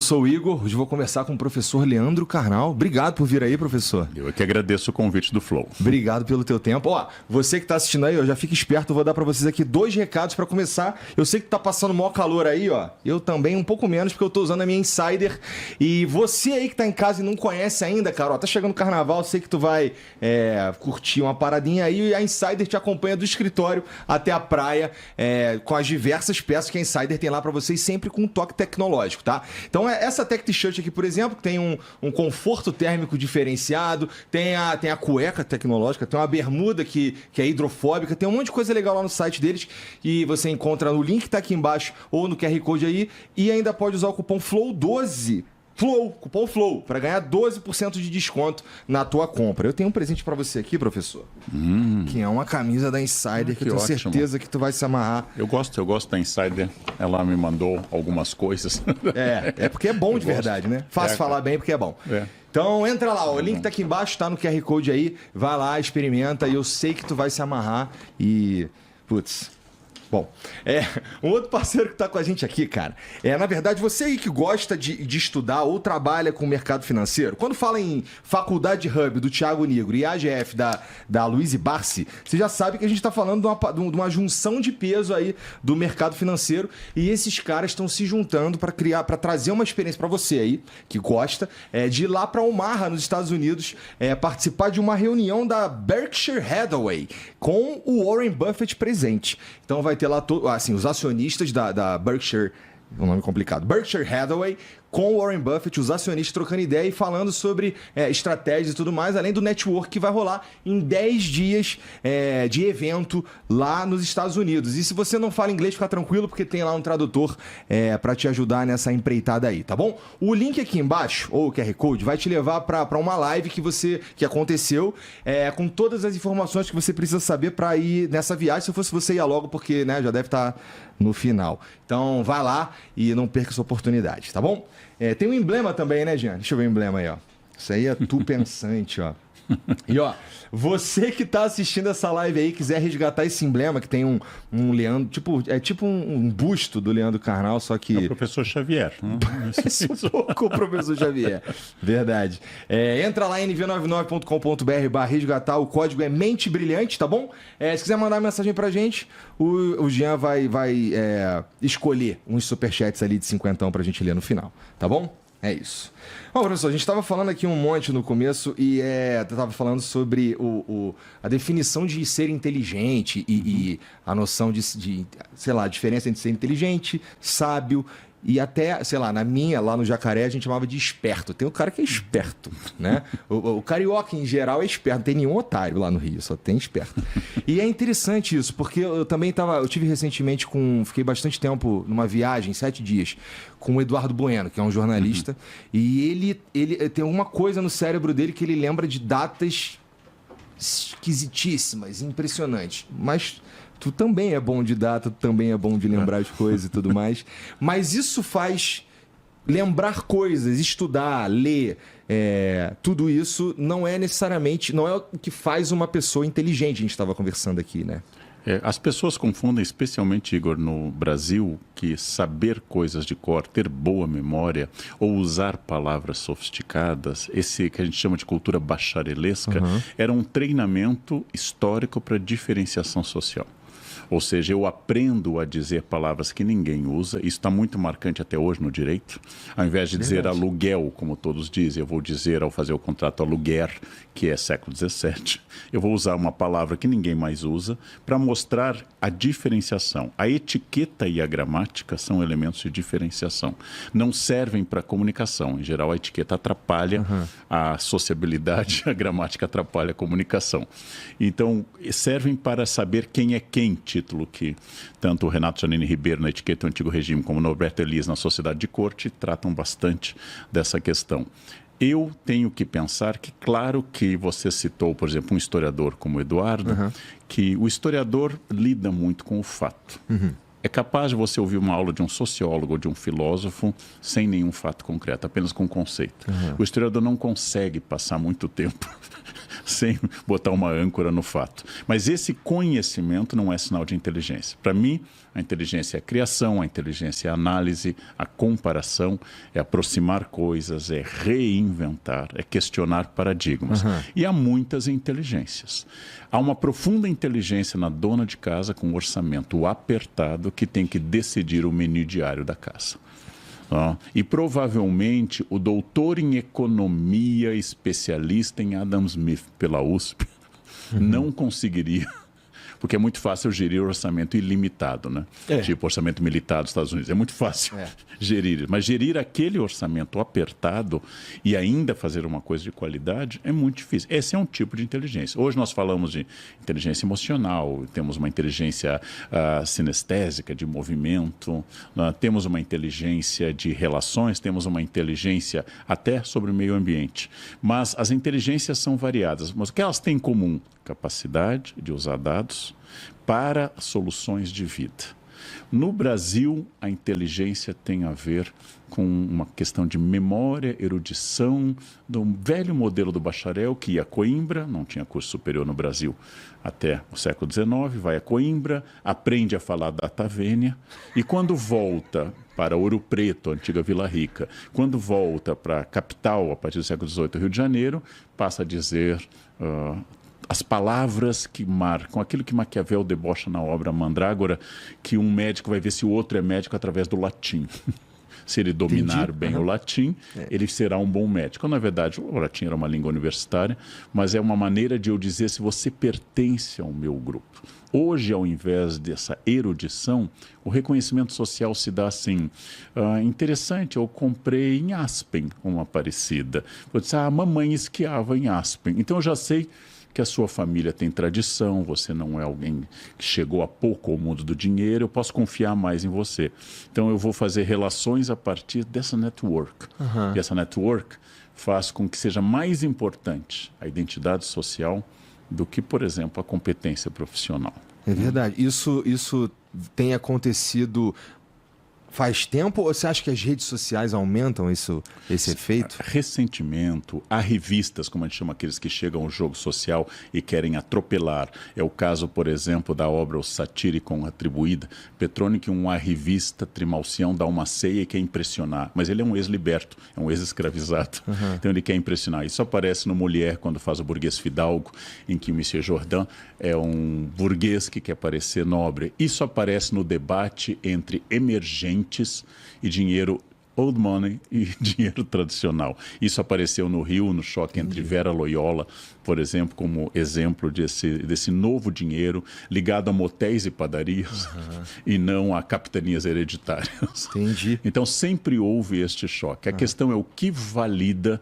Sou o Igor, hoje vou conversar com o professor Leandro Carnal. Obrigado por vir aí, professor. Eu é que agradeço o convite do Flow. Obrigado pelo teu tempo. Ó, você que está assistindo aí, ó, já fica esperto, eu vou dar para vocês aqui 2 recados para começar. Eu sei que tá passando maior calor aí, ó. Eu também um pouco menos, porque eu tô usando a minha Insider. E você aí que tá em casa e não conhece ainda, cara, ó, tá chegando o carnaval, sei que tu vai curtir uma paradinha aí, e a Insider te acompanha do escritório até a praia, com as diversas peças que a Insider tem lá para vocês, sempre com um toque tecnológico, tá? Então essa Tech T-shirt aqui, por exemplo, que tem um conforto térmico diferenciado, tem a cueca tecnológica, tem uma bermuda que é hidrofóbica, tem um monte de coisa legal lá no site deles e você encontra no link que tá aqui embaixo ou no QR Code aí, e ainda pode usar o cupom FLOW12. Cupom FLOW, para ganhar 12% de desconto na tua compra. Eu tenho um presente para você aqui, professor, que é uma camisa da Insider, que eu tenho certeza que tu vai se amarrar. Eu gosto da Insider, ela me mandou algumas coisas. É porque é bom de verdade, né? Fácil falar bem porque é bom. Então entra lá, ó, o link tá aqui embaixo, tá no QR Code aí, vai lá, experimenta, e eu sei que tu vai se amarrar e... Putz... Bom, um outro parceiro que está com a gente aqui, cara, na verdade, você aí que gosta de estudar ou trabalha com o mercado financeiro, quando fala em Faculdade Hub do Thiago Negro e AGF da Luiz Barsi, você já sabe que a gente está falando de uma junção de peso aí do mercado financeiro, e esses caras estão se juntando para trazer uma experiência para você aí, que gosta, de ir lá para Omaha, nos Estados Unidos, participar de uma reunião da Berkshire Hathaway com o Warren Buffett presente. Então vai ter lá assim, os acionistas da Berkshire, um nome complicado, Berkshire Hathaway, com o Warren Buffett, os acionistas trocando ideia e falando sobre estratégias e tudo mais, além do network que vai rolar em 10 dias de evento lá nos Estados Unidos. E se você não fala inglês, fica tranquilo, porque tem lá um tradutor para te ajudar nessa empreitada aí, tá bom? O link aqui embaixo, ou o QR Code, vai te levar para uma live que aconteceu, com todas as informações que você precisa saber para ir nessa viagem. Se eu fosse você, ia logo, porque já deve estar no final. Então vai lá e não perca essa oportunidade, tá bom? Tem um emblema também, né, Jean? Deixa eu ver o emblema aí, ó. Isso aí é tu pensante, ó. E ó, você que tá assistindo essa live aí, quiser resgatar esse emblema, que tem um Leandro, tipo um busto do Leandro Carnal, só que... É o professor Xavier. Parece um pouco o professor Xavier. Verdade. Entra lá em nv99.com.br/resgatar, o código é Mente Brilhante, tá bom? Se quiser mandar mensagem pra gente, o Jean vai escolher uns superchats ali de 50 pra gente ler no final, tá bom? É isso. Bom, professor, a gente estava falando aqui um monte no começo e estava falando sobre a definição de ser inteligente e a noção de, sei lá, a diferença entre ser inteligente, sábio e até, sei lá, lá no Jacaré a gente chamava de esperto. Tem um cara que é esperto, né? O carioca em geral é esperto, não tem nenhum otário lá no Rio, só tem esperto. E é interessante isso, porque eu também eu tive recentemente fiquei bastante tempo numa viagem, 7 dias, com o Eduardo Bueno, que é um jornalista, e ele tem uma coisa no cérebro dele que ele lembra de datas esquisitíssimas, impressionantes, mas... Tu também é bom de data, tu também é bom de lembrar as coisas e tudo mais. Mas isso faz lembrar coisas, estudar, ler, tudo isso não é o que faz uma pessoa inteligente, a gente estava conversando aqui, né? As pessoas confundem, especialmente, Igor, no Brasil, que saber coisas de cor, ter boa memória ou usar palavras sofisticadas, esse que a gente chama de cultura bacharelesca, era um treinamento histórico para diferenciação social. Ou seja, eu aprendo a dizer palavras que ninguém usa. Isso está muito marcante até hoje no direito. Ao invés de dizer aluguel, como todos dizem, eu vou dizer, ao fazer o contrato, aluguer, que é século XVII. Eu vou usar uma palavra que ninguém mais usa para mostrar a diferenciação. A etiqueta e a gramática são elementos de diferenciação. Não servem para comunicação. Em geral, a etiqueta atrapalha a sociabilidade, a gramática atrapalha a comunicação. Então, servem para saber quem é quem, título que tanto o Renato Janine Ribeiro na Etiqueta do Antigo Regime como o Norberto Elias na Sociedade de Corte tratam bastante dessa questão. Eu tenho que pensar que, claro que você citou, por exemplo, um historiador como o Eduardo, que o historiador lida muito com o fato. É capaz de você ouvir uma aula de um sociólogo ou de um filósofo sem nenhum fato concreto, apenas com conceito. O historiador não consegue passar muito tempo sem botar uma âncora no fato. Mas esse conhecimento não é sinal de inteligência. Para mim, a inteligência é a criação, a inteligência é a análise, a comparação, é aproximar coisas, é reinventar, é questionar paradigmas. E há muitas inteligências. Há uma profunda inteligência na dona de casa com um orçamento apertado que tem que decidir o menu diário da casa. E provavelmente o doutor em economia, especialista em Adam Smith pela USP, não conseguiria, porque é muito fácil gerir orçamento ilimitado, né? Tipo orçamento militar dos Estados Unidos. É muito fácil gerir, mas gerir aquele orçamento apertado e ainda fazer uma coisa de qualidade é muito difícil. Esse é um tipo de inteligência. Hoje nós falamos de inteligência emocional, temos uma inteligência sinestésica, de movimento, temos uma inteligência de relações, temos uma inteligência até sobre o meio ambiente. Mas as inteligências são variadas. Mas o que elas têm em comum? Capacidade de usar dados para soluções de vida. No Brasil, a inteligência tem a ver com uma questão de memória, erudição, do velho modelo do bacharel que ia a Coimbra, não tinha curso superior no Brasil até o século XIX, vai a Coimbra, aprende a falar data vênia e quando volta para Ouro Preto, a antiga Vila Rica, quando volta para a capital, a partir do século XVIII, Rio de Janeiro, passa a dizer as palavras que marcam, aquilo que Maquiavel debocha na obra Mandrágora, que um médico vai ver se o outro é médico através do latim. Se ele dominar bem o latim, ele será um bom médico. Na verdade, o latim era uma língua universitária, mas é uma maneira de eu dizer se você pertence ao meu grupo. Hoje, ao invés dessa erudição, o reconhecimento social se dá assim. Interessante, eu comprei em Aspen uma parecida. Eu disse, a mamãe esquiava em Aspen. Então, eu já sei que a sua família tem tradição, você não é alguém que chegou há pouco ao mundo do dinheiro, eu posso confiar mais em você. Então, eu vou fazer relações a partir dessa network. E essa network faz com que seja mais importante a identidade social do que, por exemplo, a competência profissional. É verdade. Isso tem acontecido faz tempo ou você acha que as redes sociais aumentam esse efeito? Ressentimento, há revistas, como a gente chama aqueles que chegam ao jogo social e querem atropelar. É o caso, por exemplo, da obra O Satyricon Atribuída. Petrônico, uma revista, Trimalcião, dá uma ceia e quer impressionar. Mas ele é um ex-liberto, é um ex-escravizado. Então ele quer impressionar. Isso aparece no Mulher, quando faz o Burguês Fidalgo, em que o Monsieur Jordan é um burguês que quer parecer nobre. Isso aparece no debate entre emergentes e dinheiro old money e dinheiro tradicional. Isso apareceu no Rio, no choque entre Vera Loyola, por exemplo, como exemplo desse novo dinheiro ligado a motéis e padarias e não a capitanias hereditárias. Entendi. Então sempre houve este choque. A questão é o que valida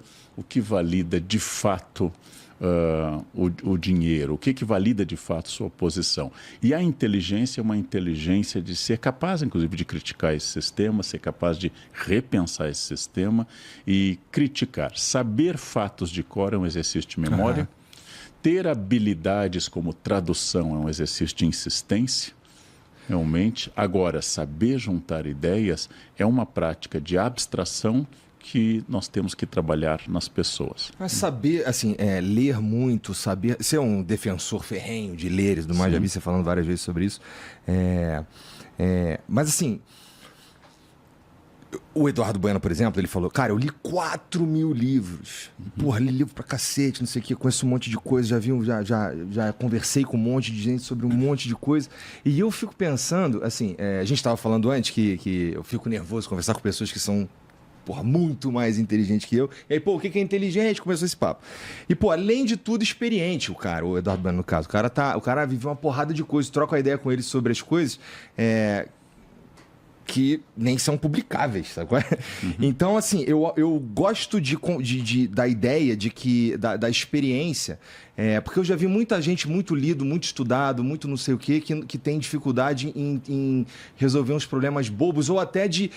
de fato o dinheiro, o que valida de fato sua posição. E a inteligência é uma inteligência de ser capaz, inclusive, de criticar esse sistema, ser capaz de repensar esse sistema e criticar. Saber fatos de cor é um exercício de memória. Ter habilidades como tradução é um exercício de insistência, realmente. Agora, saber juntar ideias é uma prática de abstração que nós temos que trabalhar nas pessoas. Mas saber, assim, ler muito, saber... Você é um defensor ferrenho de ler e tudo mais, já vi você falando várias vezes sobre isso. Mas, assim, o Eduardo Bueno, por exemplo, ele falou, cara, eu li 4.000 livros. Porra, li livro pra cacete, não sei o quê, conheço um monte de coisa, já conversei com um monte de gente sobre um monte de coisa. E eu fico pensando, assim, a gente estava falando antes que eu fico nervoso conversar com pessoas que são muito mais inteligente que eu. E aí, o que é inteligente? Começou esse papo. E, além de tudo, experiente, o Eduardo Bueno, no caso. O cara viveu uma porrada de coisas, troca a ideia com ele sobre as coisas que nem são publicáveis, sabe qual é? Então, assim, eu gosto da ideia de que, da experiência, porque eu já vi muita gente muito lido, muito estudado, muito não sei o quê, que tem dificuldade em resolver uns problemas bobos ou até de...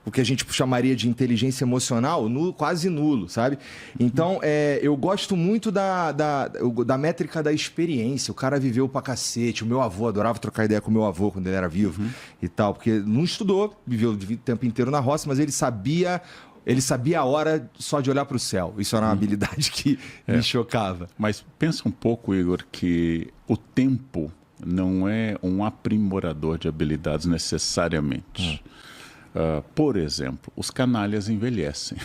o que a gente chamaria de inteligência emocional, quase nulo, sabe? Então, eu gosto muito da métrica da experiência. O cara viveu pra cacete. O meu avô, adorava trocar ideia com o meu avô quando ele era vivo e tal, porque não estudou, viveu o tempo inteiro na roça, mas ele sabia Ele sabia a hora só de olhar para o céu. Isso era uma habilidade que me chocava. Mas pensa um pouco, Igor, que o tempo não é um aprimorador de habilidades necessariamente. Por exemplo, os canalhas envelhecem.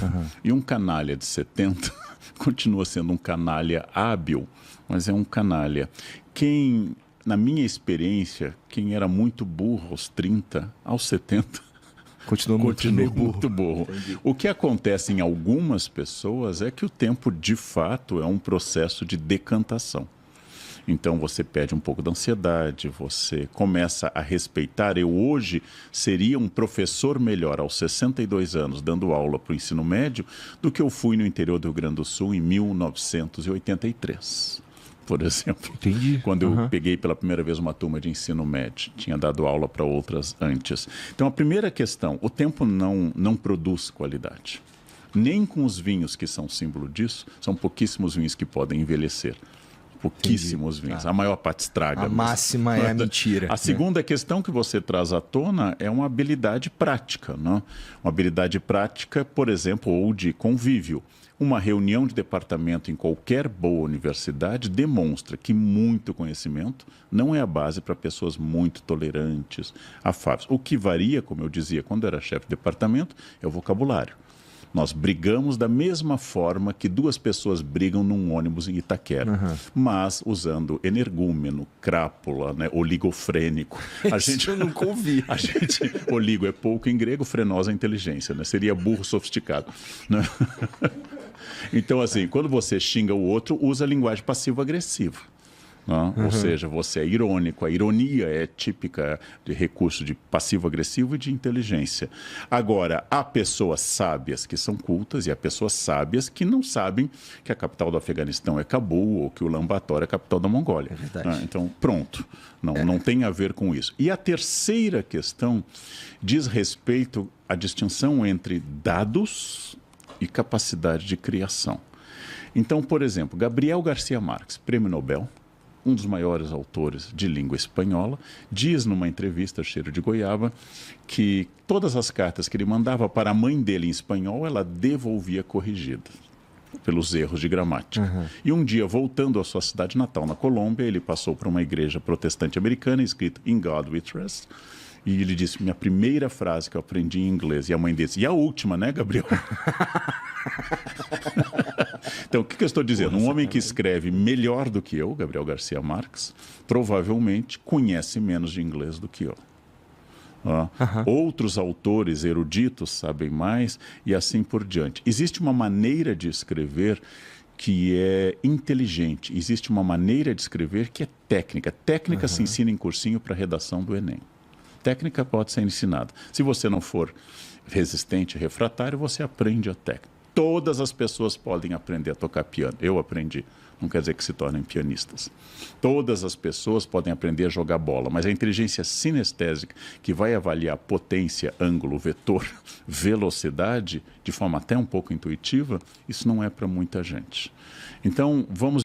E um canalha de 70 continua sendo um canalha hábil, mas é um canalha. Na minha experiência, quem era muito burro aos 30, aos 70... Continua muito burro. O que acontece em algumas pessoas é que o tempo, de fato, é um processo de decantação. Então, você perde um pouco da ansiedade, você começa a respeitar. Eu hoje seria um professor melhor aos 62 anos, dando aula para o ensino médio, do que eu fui no interior do Rio Grande do Sul em 1983. Por exemplo, quando eu peguei pela primeira vez uma turma de ensino médio, tinha dado aula para outras antes. Então, a primeira questão, o tempo não produz qualidade. Nem com os vinhos que são símbolo disso, são pouquíssimos vinhos que podem envelhecer. Pouquíssimos vinhos. A maior parte estraga. A máxima é a mentira. A segunda questão que você traz à tona é uma habilidade prática, né? Uma habilidade prática, por exemplo, ou de convívio. Uma reunião de departamento em qualquer boa universidade demonstra que muito conhecimento não é a base para pessoas muito tolerantes, afáveis. O que varia, como eu dizia, quando era chefe de departamento, é o vocabulário. Nós brigamos da mesma forma que duas pessoas brigam num ônibus em Itaquera, mas usando energúmeno, crápula, né, oligofrênico. Eu nunca ouvi. Oligo é pouco em grego, frenosa é inteligência, né? Seria burro sofisticado. Né? Então, assim, quando você xinga o outro, usa a linguagem passivo-agressiva. Ou seja, você é irônico. A ironia é típica de recurso de passivo-agressivo e de inteligência. Agora, há pessoas sábias que são cultas e há pessoas sábias que não sabem que a capital do Afeganistão é Cabul ou que o Ulaanbaatar é a capital da Mongólia. É verdade. Então, pronto. Não tem a ver com isso. E a terceira questão diz respeito à distinção entre dados e capacidade de criação. Então, por exemplo, Gabriel Garcia Marques, prêmio Nobel, um dos maiores autores de língua espanhola, diz numa entrevista, Cheiro de Goiaba, que todas as cartas que ele mandava para a mãe dele em espanhol, ela devolvia corrigidas pelos erros de gramática. E um dia, voltando à sua cidade natal, na Colômbia, ele passou por uma igreja protestante americana, escrito In God We Trust, e ele disse, minha primeira frase que eu aprendi em inglês, e a mãe disse, e a última, né, Gabriel? Então, o que eu estou dizendo? Um homem que escreve melhor do que eu, Gabriel Garcia Marques, provavelmente conhece menos de inglês do que eu. Outros autores eruditos sabem mais e assim por diante. Existe uma maneira de escrever que é inteligente. Existe uma maneira de escrever que é técnica. Técnica se ensina em cursinho para redação do Enem. Técnica pode ser ensinada. Se você não for resistente, refratário, você aprende a técnica. Todas as pessoas podem aprender a tocar piano. Eu aprendi. Não quer dizer que se tornem pianistas. Todas as pessoas podem aprender a jogar bola, mas a inteligência sinestésica, que vai avaliar potência, ângulo, vetor, velocidade, de forma até um pouco intuitiva, isso não é para muita gente. Então, vamos